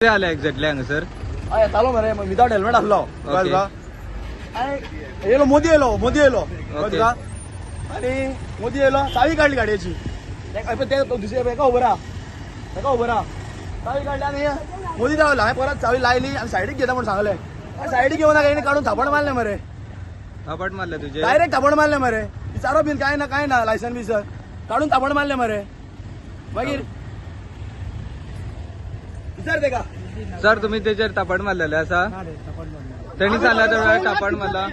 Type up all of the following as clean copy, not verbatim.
आले एक्झॅक्टली हांगसर येतालो मरे विदाउट हेल्मेट आसलो तुका येलो मोदी येलो तुका आणि मोदी येलो चावी काढली गाडयेची ते दुसरे एका उबरा चावी काढली आणि मोदी धावला हांवें परत चावी लायली आणि सायडीक घेता म्हणून सांगले सायडीक घेऊन नाका काढून थापड मारले मरे थापड मारले तुझे डायरेक्ट थापड मारले मरे विचारो बिन काय ना लायसन बिसन काढून थापड मारले मरे मागीर विचार ते का सर तुम्ही त्याच्यावर थापड मारलेले असा त्यांनी सांगला तर थापड मारला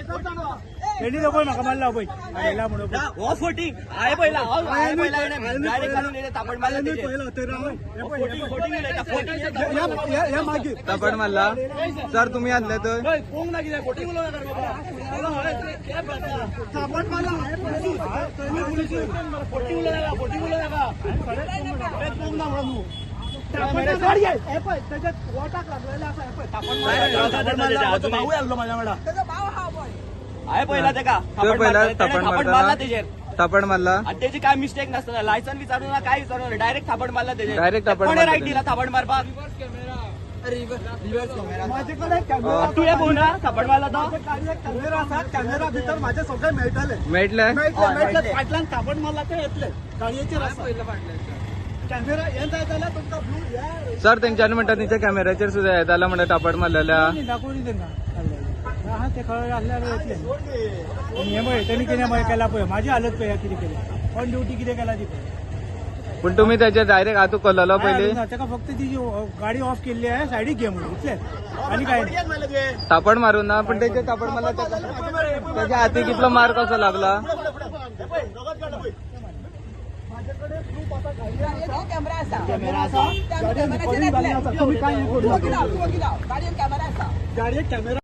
त्यांनी नको म्हाका मारला पळय आयला म्हणून हो फोटिंग आहे पहिला डायरेक्ट काढून थापड मारले थापड मारला सर तुम्ही आणले तर पोंग ना किती फोटिंग थापड मारला भाऊ आलो माझ्या वेळा आहे पहिला ते का थापड मारला आणि त्याची काय मिस्टेक नसतं लायसन विचारून ना काय विचारून डायरेक्ट थापड मारला त्याचे Direct थापड मारला राईट दिला थापड मारपाक तू हे बोल ना थापड मारला तो कॅमेरा असा कॅमेरा भितर माझे सगळे मेटले फाटल्यान थापड मारला ते येतले गाडयेचेर आसा कॅमेरा येता जाल्यार तुमकां ब्लू सर त्यांच्यानी म्हणतात तिच्या कॅमेऱ्याचेर सुद्धा येताला म्हणजे थापड मारलेल्या दाखवली त्यांना हा ते खरं आसल्यार येतले हे पळय त्यांनी कितें केला पळय माझी हालत पळय कितें केली ऑन ड्युटी कितें केला ती पळय पण तुम्ही त्याच्या डायरेक्ट आतू कललो पहिले ताका फक्त ती गाडी ऑफ केल्ली आहे सायडीक घे म्हणून इतले आणि काय नाही. थापड मारून ना पण त्याच्या थापड मारला त्याच्या हाती कितलो मार कसो लागला कॅमेरा